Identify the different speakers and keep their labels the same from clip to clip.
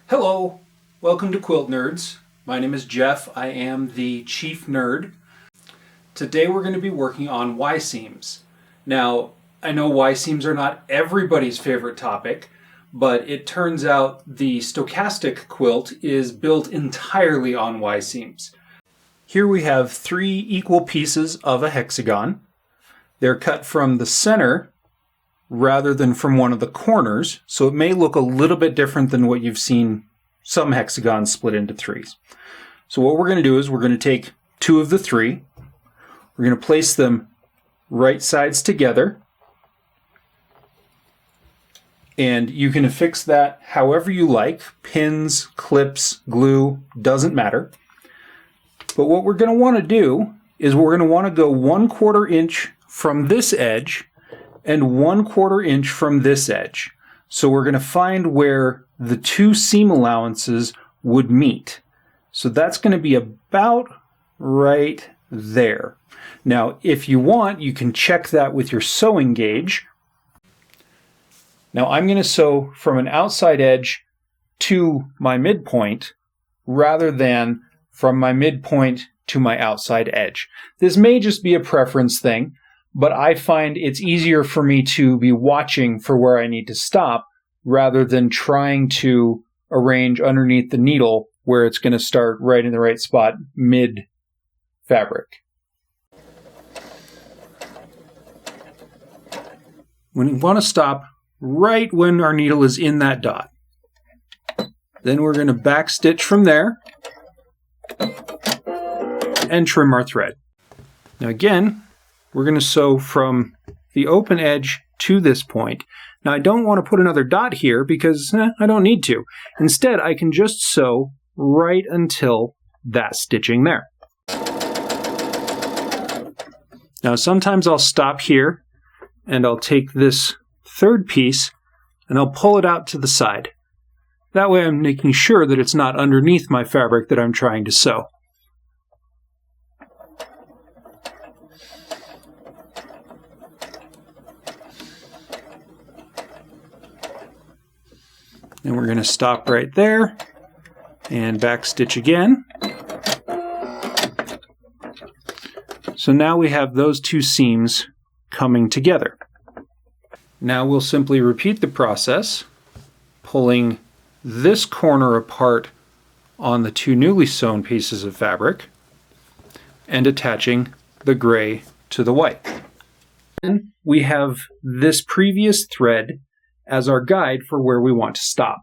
Speaker 1: Hello, welcome to Quilt Nerds. My name is Jeff. I am the chief nerd. Today we're going to be working on Y-seams. Now, I know Y-seams are not everybody's favorite topic, but it turns out the stochastic quilt is built entirely on Y-seams. Here we have 3 equal pieces of a hexagon. They're cut from the center rather than from one of the corners, so it may look a little bit different than what you've seen some hexagons split into 3s. So what we're going to do is we're going to take 2 of the 3, we're going to place them right sides together, and you can affix that however you like, pins, clips, glue, doesn't matter. But what we're going to want to do is we're going to want to go 1/4 inch from this edge and 1/4 inch from this edge. So we're going to find where the 2 seam allowances would meet. So that's going to be about right there. Now, if you want, you can check that with your sewing gauge. Now I'm going to sew from an outside edge to my midpoint rather than from my midpoint to my outside edge. This may just be a preference thing, but I find it's easier for me to be watching for where I need to stop rather than trying to arrange underneath the needle where it's going to start right in the right spot mid-fabric. We want to stop right when our needle is in that dot. Then we're going to back stitch from there and trim our thread. Now again, we're going to sew from the open edge to this point. Now I don't want to put another dot here because I don't need to. Instead, I can just sew right until that stitching there. Now sometimes I'll stop here and I'll take this third piece and I'll pull it out to the side. That way I'm making sure that it's not underneath my fabric that I'm trying to sew. And we're going to stop right there and back stitch again. So now we have those 2 seams coming together. Now we'll simply repeat the process, pulling this corner apart on the 2 newly sewn pieces of fabric and attaching the gray to the white. And we have this previous thread as our guide for where we want to stop.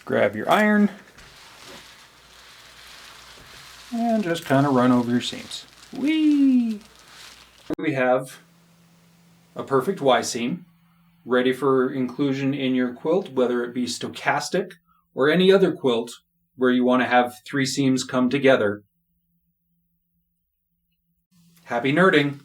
Speaker 1: Grab your iron and just kind of run over your seams. Whee! We have a perfect Y-seam ready for inclusion in your quilt, whether it be stochastic or any other quilt where you want to have 3 seams come together. Happy nerding!